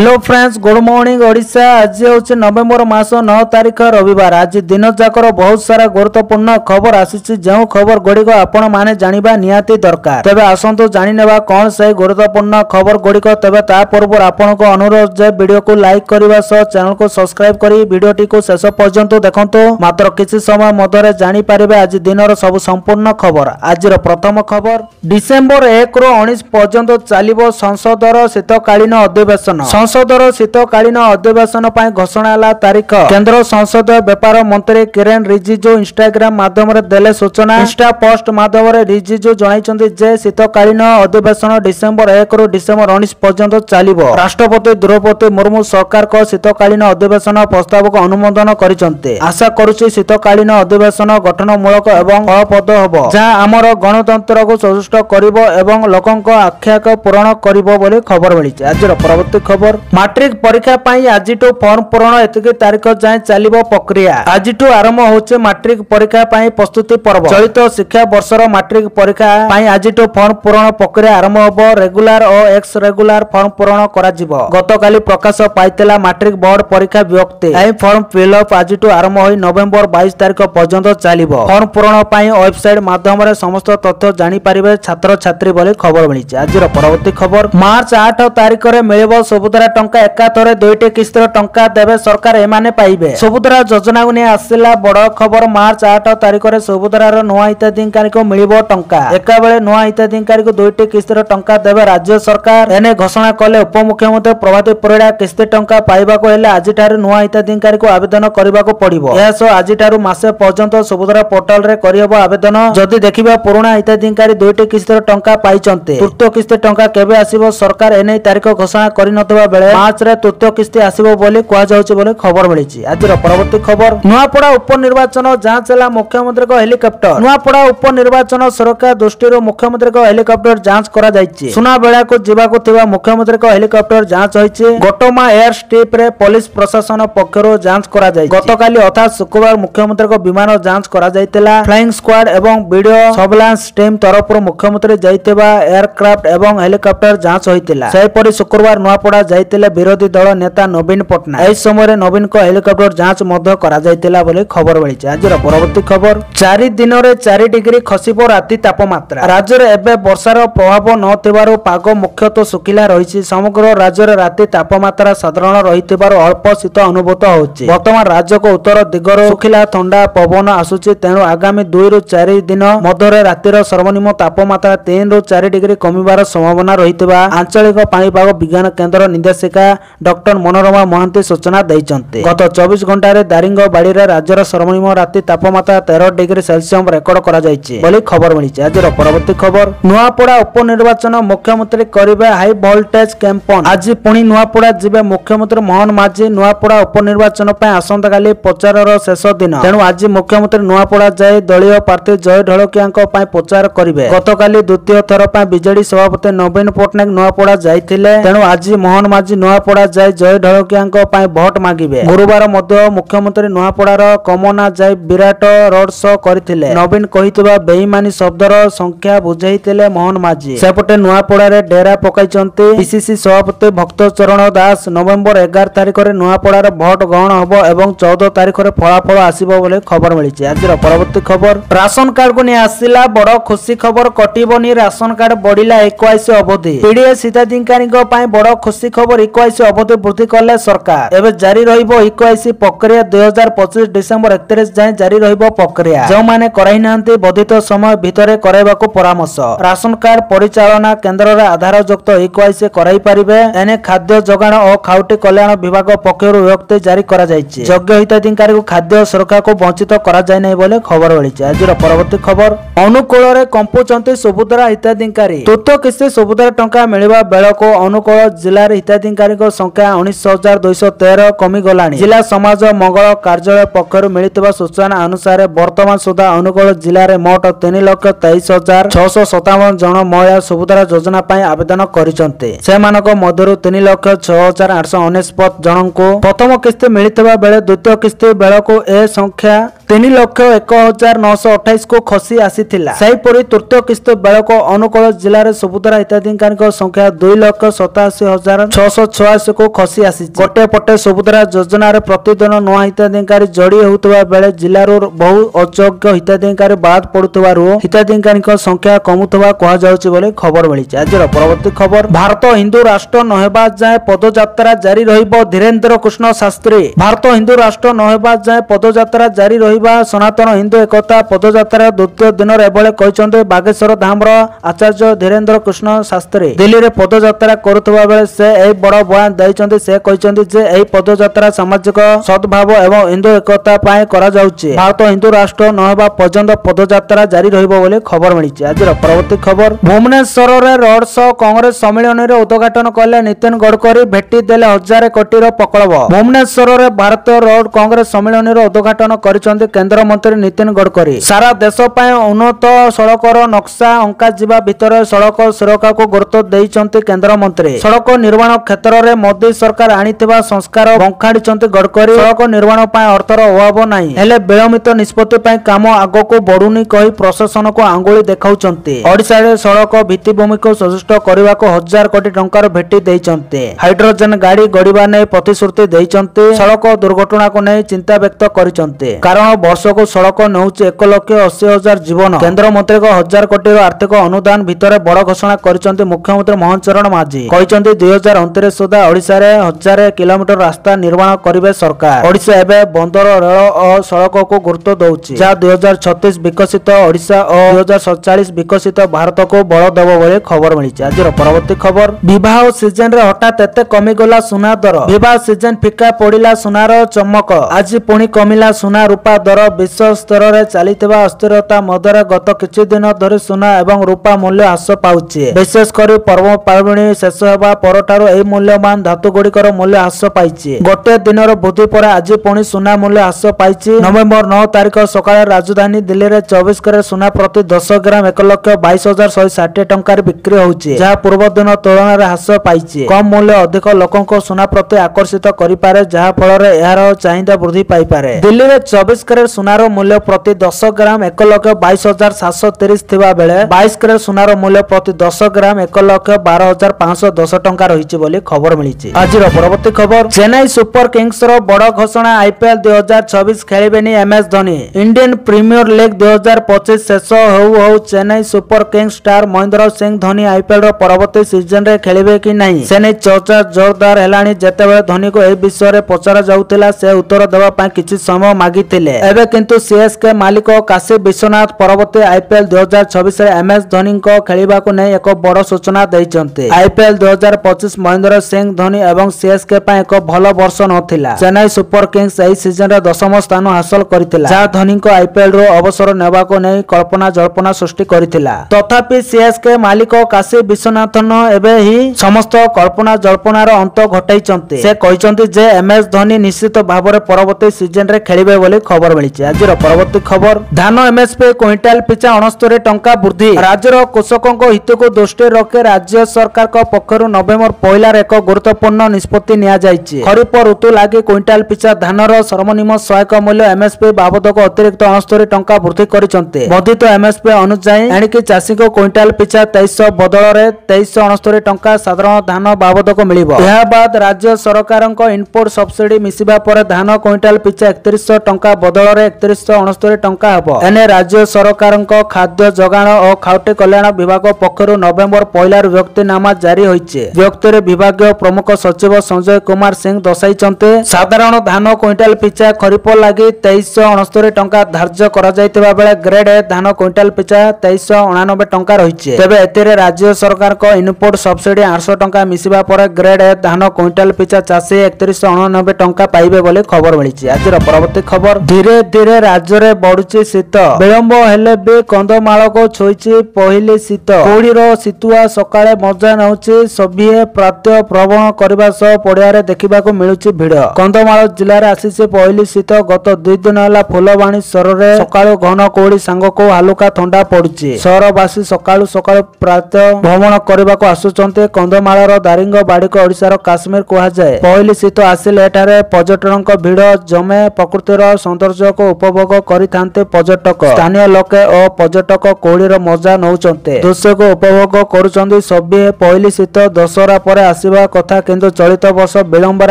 Hello friends, good morning Odisha. आज हूँ नवेम्बर मास 9 तारिख रविवार। आज दिन जाकर बहुत सारा गुरुत्वपूर्ण खबर आसी जो खबर गुड़िक आपण माने जानिबा निहाती दरकार। तेबे आसंतु जानि नेबा कौन से गुरुत्वपूर्ण खबर गुड़िक। तेबे ता पूर्व आपण को अनुरोध जे वीडियो को लाइक करने सह चैनल को सब्सक्राइब करी वीडियोटी को शेष पर्यंत देखंतु। मात्र किछि समय मध्य जानि पारिबे आज दिनर सब संपूर्ण खबर। आज प्रथम खबर, डिसेम्बर 1 रु 19 पर्यंत चलिबो संसदर शीतकालीन अधिवेशन। संसदर शीतकालीन अधिवेशन पर घोषणा है तारीख। केंद्र संसदीय व्यापार मंत्री किरेन रिजिजू इंस्टाग्राम माध्यम देले सूचना। इंस्टा पोस्ट माध्यम रिजिजू जणाइछन्ति जे शीतकालीन अधिवेशन डिसेम्बर 1 रु डिसेम्बर 19 पर्यंत चलिबो। राष्ट्रपति द्रौपदी मुर्मू सरकार को शीतकालीन अधिवेशन प्रस्ताव को अनुमोदन करिसन्ते। आशा करूछि शीतकालीन अधिवेशन गठनमूलक एवं फलप्रद होबो, जहाँ आमर गणतंत्र को सशक्त करिबो एवं लोकंक आख्याक पूरण करिबो बोली खबर मिलिছে। आज परवर्ती खबर, मैट्रिक परीक्षा पाई आज फॉर्म पूरण एतिकी तारीख जाए चलिबो प्रक्रिया। आज आरंभ होचे मैट्रिक परीक्षा पाई प्रस्तुति पर्व। चलित शिक्षा वर्षर मैट्रिक परीक्षा पाई आज फॉर्म पूरण प्रक्रिया आरंभ होबो। रेगुलर और एक्स रेगुलर फॉर्म पूरण करा जिवो। गतकाली प्रकाश पाइतला मैट्रिक बोर्ड परीक्षा विभक्ति। एई फॉर्म फिलअप आज आरंभ होई नवेम्बर 22 तारीख पर्यंत चलिबो। फॉर्म पूरण पाई वेबसाइट माध्यम रे समस्त तथ्य जानि पारिबे छात्र छात्री बोली खबर मिलिছে। आज परवर्ती खबर, मार्च 8 तारीख रे मिलिबो सुभद्रा टंका। एकाथरे 2टी किस्तर टंका देवे सरकार एमाने पाइबे। सुभद्रा योजना को नहीं आसिला बड़ खबर। मार्च 8 तारीख रे सुभद्रार नुआ हिताधिकारी को मिलिबो टंका। एका बेले नुआ हिताधिकारी को 2टी किस्तर टंका देवे राज्य सरकार। एने घोषणा कले उपमुख्यमंत्री प्रभाती परिड़ा। किस्ती टंका पाइबाको हेले आजिठारु नुआ हिताधिकारी को आवेदन करिबाको पड़िबो। एसो आजिठारु मासे पर्यंत सुभद्रा पोर्टल रे करियबो आवेदन। जदि देखिबा पुराना हिताधिकारी 2टी किस्तर टंका पाइचन्ते, तृतीय किस्ती टंका केबे आसीबो सरकार एने तारीख घोषणा करि नथबा बेले मार्च रे तृतीय किस्ती आसीबो बोली कुआ जाउछि बोली खबर मिलिछि। आज परवर्ती खबर, नुआपड़ा उपनिर्वाचन जांच ହେଲା मुख्यमंत्री हेलिकॉप्टर। नुआपड़ा उपनिर्वाचन सुरक्षा दृष्टि मुख्यमंत्री हेलिकॉप्टर जांच करा जायछि। सुनाबेड़ा को जीवाको थिबा मुख्यमंत्री हेलिकॉप्टर जांच होइछि। गोटोमा एयर स्ट्रिप रे पुलिस प्रशासन पक्षरु जांच करा जायछि। गतकाली अर्थात शुक्रवार मुख्यमंत्री विमान जांच करा जायतिला। फ्लाइंग स्क्वाड एवं वीडियो सर्वेलांस टीम तरफ मुख्यमंत्री जायतिबा एयरक्राफ्ट एवं हेलिकॉप्टर जांच होइतिला। सेहिपरि शुक्रवार नुआपड़ा जायतिले विरोधी दल नेता नवीन पटनायक। एही समय नवीन को हेलिकॉप्टर जांच मध्य करा जायतिला बोली खबर मिलिছে। आज परवर्ती खबर, 4 दिन रे 4 डिग्री खसिबो राति तापमात्रा। राज्य रे एबे वर्षार प्रभाव नथिबारु पाग मुख्यतः सुखिला रहिछि। समग्र राज्य रे राति तापमात्रा साधारण रहितिबारु अल्प शीत अनुभूत होछि। वर्तमान राज्य को उत्तर दिगरो सुखिला ठंडा पवन आसुछि। तेणु आगामी 2 रु 4 दिन मध्य रातिर सर्वनिम्न तापमात्रा 3 रु 4 डिग्री कमिबार संभावना रहितिबा आंचलिक पाणीपाग विज्ञान केन्द्र निर्देशिका डॉक्टर मनोरमा महांती सूचना दैछन्ते। गत 24 घंटा रे दारिंगबाड़ी रे राज्यर सर्वनिम्न राति तापमात्रा 13 डिग्री सेल्सियस रेकर्ड करा जायछि बोली खबर मिलिছে। आज परवर्ती खबर, नुआपड़ा उपनिर्वाचन मुख्यमंत्री करिबे हाई वोल्टेज कैंपेन। आज पुणी नुआपड़ा जिबे मुख्यमंत्री मोहन माझी। नुआपड़ा उपनिर्वाचन पय आसंता काली प्रचारर शेष दिन। तेणु आज मुख्यमंत्री नुआपड़ा जाय दलीय प्रार्थी जय ढोलकियाक पय प्रचार करिबे। गतकाली द्वितीय थर पय बीजेडी सभापति नवीन पटनायक नुआपड़ा जायथिले। तेणु आज मोहन माझी नुआपड़ा जाय जय ढोलकियाक पय भोट मागिबे। गुरुवार मध्य मुख्यमंत्री नुआपड़ार कमना जाय विराट रोड शो करथिले। नवीन कहितबा बेईमानी शब्दर संख्या बुझाइथिले मोहन माझी। सेपटे नुआपड़ा रे डेरा पकाइचन्ते पीसीसी सभापति भक्त चरण दास। नवेम्बर 11 तारिख रे नुआपड़ा रे भोट ग्रहण होबो एवं 14 तारिख रे फलाफल आसीबो बोले खबर मिलिছে। आज परवर्ती खबर, राशन कार्ड को नि आसिला बड़ खुशी खबर। कटिबोनी राशन कार्ड बढ़िला 21 अवधि। पीडीएस हिताधिकारी पय बड़ खुशी खबर। 21 अवधि वृद्धि कले सरकार। एबे जारी रहिबो 21 प्रक्रिया। 2025 डिसेम्बर 31 जाए जारी रहिबो प्रक्रिया। जो माने कराई नांती बधित समय भितरे कराइबाको परामर्श। राशन कार्ड परिचालना केन्द्र रे आधार युक्त 21 कराई पारिबे। एने खाद्य जोगाण और खाउटी कल्याण विभाग पक्षरु विभक्ति जारी करा जायछि। योग्य हिताधिकारी को खाद्य सुरक्षा को वंचित करा जाय नै बोले खबर मिलिছে। आज परवर्ती खबर, अनुकूल रे कंपुचंती सुभद्रा हिताधिकारी। तृतीय किस्ती सुभद्रा टंका मिलिबा बेलको अनुकूल जिल्ला रे हिताधिकारी को संख्या 19,213 कमी गलानी। जिला समाज मंगल कार्यालय पक्षरु मिलितबा सूचना अनुसार वर्तमान सुधा अनुकूल जिल्ला रे मोट 3,23,657 जन महिला सुभद्रा योजना पाई आवेदन करिसन्ते। सेमानको मध्यरु 3,06,849 जनंको प्रथम किस्ती मिलितबा बेले द्वितीय किस्ती बेलको ए संख्या 3,01,928 को खसी आसीथिला। सेहीपरि तृतीय किस्त बेलको अनुकूल जिले में सुभद्रा हिताधिकारी संख्या 2,87,686 को खसी आसी। गोटे पटे सुभद्रा योजना प्रतिदिन नुआ हिताधिकारी जोड़ी होता बेले जिलूर बहु अयोग्य हिताधिकारी बाद पड़ुथिबारु हिताधिकारी संख्या कमुवा कहुछि खबर मिली। आज परवर्ती खबर भारत हिंदू राष्ट्र नहेबा जाए पदयात्रा जारी रहिबो धीरेन्द्र कृष्ण शास्त्री। भारत हिंदू राष्ट्र नहेबा जाए पदयात्रा जारी रहिबा सनातन हिंदू एकता पदयात्रा द्वितीय दिन एभले कहते बागेश्वर धाम आचार्य धीरेन्द्र कृष्ण शास्त्री दिल्ली में पदयात्रा करुवा बेले से यही बड़ बयान देइछन्ति। से कहछन्ति जे एही पदयात्रा सामाजिक सद्भाव एवं हिंदू एकता पाए करा जाउछि। भारत हिंदू राष्ट्र नहेबा पर्यंत पदयात्रा जारी रहिबो बोली खबर मिली। आज परवर्ती खबर भुवनेश्वर रे रोड शो कांग्रेस सम्मेलन रे उद्घाटन कले नितिन गडकरी भेटी देले 1000 कोटी प्रकल्प। भुवनेश्वर रे भारतीय रोड कांग्रेस सम्मेलन रे उद्घाटन करिसन्ति केंद्र मंत्री नितिन गडकरी। सारा देश पाए उन्नत सड़कर नक्शा अंका जिबा भितर सड़क सुरक्षा को गुरुत्व देइसन्ति केंद्र मंत्री। सड़क निर्माण क्षेत्र रे मोदी सरकार आनिथिबा संस्कार बंखाडिसन्ति गडकरी। सड़क निर्माण पाए अर्थर अभाव नाही हेले विलंबित निष्पत्ति पाए काम आगो को बढ़ुनी कही प्रशासन को आंगुली देखाउछन्ति। ओडिशा रे सड़क भित्तिभूमि को सजुष्ट करने को 1000 कोटी टंकार भेटी देइछन्ति। हाइड्रोजन गाड़ी गड़िबा नै प्रतिश्रुति देइछन्ति। सड़क दुर्घटना को नै चिंता व्यक्त करिसन्ति कारण वर्ष को सड़क नौछि 1,80,000 जीवन। केंद्र मंत्री को 1000 कोटी आर्थिक अनुदान भितर बड़ घोषणा करिसन्ति मुख्यमंत्री मोहन चरण माझी। कहछन्ति 2029 सुधा ओडिशा रे 1000 किलोमीटर रास्ता निर्माण करिवे सरकार। ओडिशा एबे बंदर रेल और सड़क को गुरुत्व दउछि जा 2036 विकसित ओडिशा और 2047 विकसित भारत को बल देव बोली खबर मिली। आज परवर्ती खबर विवाह सीजन रे हठात एते कमी गला सुना दर। विवाह सीजन फिका पड़िला सुनार चमक। आज पुणी कमिला सुना रूपा दर। विश्व स्तर रे चलीथिबा अस्थिरता मध्यरे गत किछि दिन धरि सुना एवं रूपा मूल्य ह्रास पाउछि। विशेषकर पर्व पर्वणी शेष हेबा परठारु एही मूल्यवान धातु गुड़िकर मूल्य ह्रास पाइछि। गोटे दिनर वृद्धि पर आज पुणी सुना मूल्य ह्रास पाइछि। नवेम्बर 9 तारिख सकाळे राजधानी दिल्ली रे 24 कैरेट सुना प्रति 10 ग्राम 1,22,160 टंकार बिक्री होउछि जहा पूर्व दिन तुलन रे ह्रास पाइछि। कम मूल्य अधिक लोकंको सुना प्रति आकर्षित करिपारे जहा फल रे एहार चाहिदा वृद्धि पाई पारे। दिल्ली रे 24 कैरेट सुनार मूल्य प्रति 10 ग्राम 1,22,730 थिबा बेले 22 कैरेट सुनार मूल्य प्रति 10 ग्राम 1,12,510 टंका रहिछि बोली खबर मिलिछि। आजिर परवर्ती खबर चेन्नई सुपर किंग्स रो बड़ घोषणा आईपीएल 2024 खेलिबेनी MS Dhoni. Indian Premier League 2025 शेष होउ Chennai Super Kings star Mahendra Singh Dhoni IPL रो परवर्ती सीजन रे खेलिबे कि नहीं से नै चर्चा जोरदार हेलानी। जेतेबेले धोनी को एही विषय रे पचरा जाउतिला से उत्तर देबा पय किछि समय मागिथिले। एबे किंतु सीएसके मालिक काशी विश्वनाथ परवर्ती आईपीएल 2026 रे एमएस धोनी को खेलिबा को नै एक बड़ सूचना दैछन्ते। आईपीएल 2025 महेंद्र सिंह धोनी एवं सीएसके पय एक भलो वर्ष नथिला। चेन्नई सुपर किंग्स एही सीजन रे 10th स्थान हासिल करिथिला जहा धोनी को आईपीएल रो अवसर नेबा को नै कल्पना जल्पना सृष्टि करिथिला। तथापि सीएसके मालिक काशी विश्वनाथन एबे ही समस्त कल्पना जल्पनार अंत घटाइछन्ते। से कहिछन्ते जे एमएस धोनी निश्चित भाबरे परवर्ती सीजन रे खेलिबे बोली खबर मिलिछि। आजिर परवर्ती खबर धान एमएसपी क्विंटाल पिछा 69 टंका वृद्धि। राज्यर कृषकों हित को दृष्टि रखी राज्य सरकार को पक्षरु नवेम्बर 1 एक गुरुत्वपूर्ण निष्पत्ति निया जाइछि। खरीफ ऋतु लागि क्विंटाल पिछा धानर सर्वनिम्न सहायक मूल्य एमएसपी बाबद को अतिरिक्त 69 टंका वृद्धि करिसन्ते। वर्धित एमएसपी अनुसार एणिकी चाषी को क्विंटाल पिछा 2300 बदल रे 2369 टंका साधारण धान बाबद को मिलिबो। एहा बाद राज्य सरकार इनपुट सब्सिडी मिसिबा पर धान क्विंटाल पिछा 3100 टंका बदल रे 3169 टंका हबो। एने राज्य सरकार खाद्य जोगाण और खाउटी कल्याण विभाग पक्षरु नवेम्बर 1 व्यक्तिनामा जारी होइछे। व्यक्ति विभागीय प्रमुख सचिव संजय कुमार सिंह दर्शाइछन्ते साधारण धान क्विंटाल पिछा खरीफ लागि 2369 टंका धार्य करा जायतिबा बेले ग्रेड ए धान क्विंटाल पिछा 2389 टंका रहिछे। तेबे एतिरे राज्य सरकार को इनपुट सब्सिडी 800 टंका मिसिबा पर ग्रेड ए धान क्विंटाल पिछा चाषी 3189 टंका पाइबे बोली खबर मिलिछि। आजिर परवर्ती खबर धीरे धीरे राज्य रे बढ़ुछि शीत। विलंब हेले भी कंधमाल को छोइछि पहिली शीत। कोड़ीर शीतुआ सकाळे मजा नउछि सभिए प्रातः भ्रमण करबा सह पड़िया रे देखिबाको मिलुछि भिड़। कंधमाल जिल्ला रे आसीछि पहिली शीत। गत 2 दिन होला फुलबाणी शहर रे सकाळु घन कोड़ी सांग को हालुका ठंडा पड़ुछि। शहरवासी सकाळु सकाळु प्रातः भ्रमण करबाको आसुचन्ते। कंधमालर दारिंगबाड़ी को ओडिशार काश्मीर कुहा जाय। पहिली शीत आसिले एठारे पर्यटनक भिड़ जमे प्रकृतिर सौंदर्य ସୌନ୍ଦର୍ଯ୍ୟକୁ ଉପଭୋଗ କରିଥାନ୍ତି पर्यटक स्थानीय लोके और पर्यटक कोहलीर मजा नौचंते दृश्यको उपभोग करुचंदी सभी पहली शीत दशहरा पर आसीबा कथा किंतु चलित वर्ष विलंबर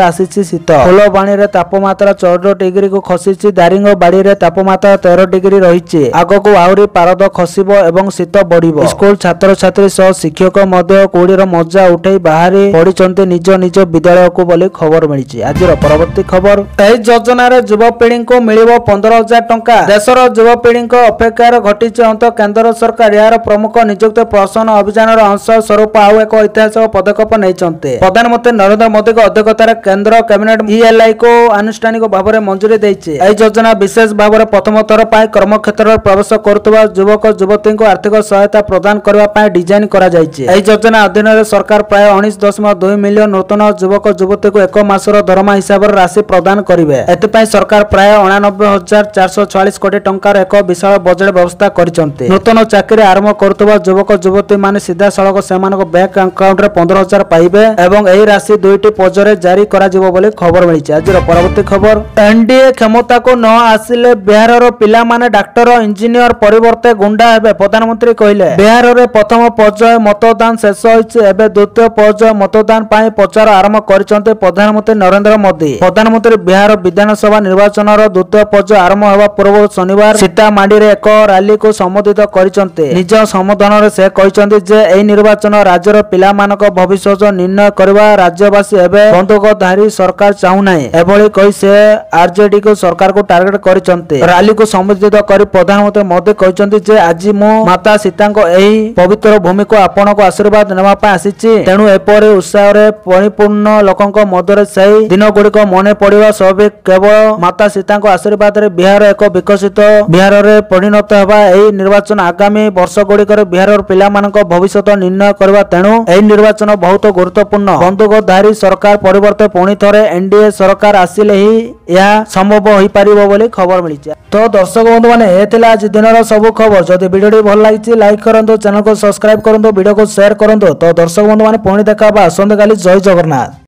आसीछि शीत फुलबाणी रे तापमात्रा 14 डिग्री को खसीछि दारिंगबाड़ी रे तापमात्रा 13 डिग्री रहिछि आगको आहुरी पारद खसिबो एवं शीत बढ़िबो स्कूल छात्र छात्री सह शिक्षक मध्य कोहलीर मजा उठै बाहरी पडिचंती निज निज विद्यालय को बोली खबर मिलिछि। आजिर परवर्ती खबर एही योजना रे युवपीढ़ी को मिलिबो 15,000 टंका देशर युवपीढ़ी अपेक्षार घटी अंत केंद्र सरकार यार प्रमुख नियुक्त प्रोत्साहन अभियान अंश स्वरूप आउ एक ऐतिहासिक पदक्षेप नहीं प्रधानमंत्री नरेंद्र मोदी अध्यक्षतार केंद्र कैबिनेट ELI को आनुष्ठानिक भाव में मंजूरी देइछि। एही योजना विशेष भाव में प्रथम थर पाई कर्मक्षेत्र में प्रवेश करुवा युवक युवती को आर्थिक सहायता प्रदान करने डिजाइन करा जाइछि। एही योजना अधीन सरकार प्राय 19.2 मिलियन नूतन युवक युवती को एक मासर दरमा हिसाब से राशि प्रदान करेंगे। एथिपाई सरकार प्राय 89,446 कोटी टंकार एक विशाल बजेट व्यवस्था करिसंते। नूतन चाकरी आरंभ करुवा युवक युवती माने सीधा सड़क सेमानक बैंक अकाउंट रे 15,000 पाइबे एवं एही राशि दुईटी पर्याय जारी करा जिवो बोली खबर मिलिछि। आजिर परवर्ती खबर एनडीए क्षमता को न आसिले बिहार रो पिला माने डॉक्टर इंजीनियर परिवर्ते गुंडा हेबे प्रधानमंत्री कहिले। बिहार रे प्रथम पर्याय मतदान शेष होइछि एबे द्वितीय पर्याय मतदान पाई प्रचार आरंभ करिसंते प्रधानमंत्री नरेंद्र मोदी। प्रधानमंत्री बिहार विधानसभा निर्वाचन रो द्वितीय पर्याय आरंभ होबा पूर्व शनिवार सीतामाढ़ी रे एक रैली को संबोधित करिसंते। निज संबोधन रे से कहिसंते जे एही निर्वाचन राज्यर पिला मानक भविष्य निर्णय करबा राज्यवासी एबे बंदूकधारी सरकार चाहू नाही एभली कहि से आरजेडी को सरकार को टार्गेट करिसंते। रैली को संबोधित करी प्रधानमंत्री मोदी कहिसंते जे आज मो माता सीता को एही पवित्र भूमि को आपण को आशीर्वाद नेबा पा आसीछि तेनु एपरि उत्साह रे परिपूर्ण लोकंक मध्य सही दिन गुड़िक मन पड़िबा स्वाभाविक केवल माता सीता को आशीर्वाद रे बिहार एक विकसित बिहार रे परिणत हेबा एही निर्वाचन आगामी वर्ष गुड़िकर बिहार पिला मानक भविष्य निर्णय करबा तेणु एही निर्वाचन बहुत गुरुत्वपूर्ण बंदूकधारी सरकार परिवर्ते पुणी थरे एनडीए सरकार आसिले ही यह संभव होई पारिबो बोली खबर मिलिछि। तो दर्शक बंधु माने एथिला आज दिनर सब खबर जदि वीडियो भल लागिछि लाइक करंतु चैनल को सब्सक्राइब करंतु वीडियो को शेयर करंतु। तो दर्शक बंधु माने पुणी देखाबा आसंता काली जय जगन्नाथ।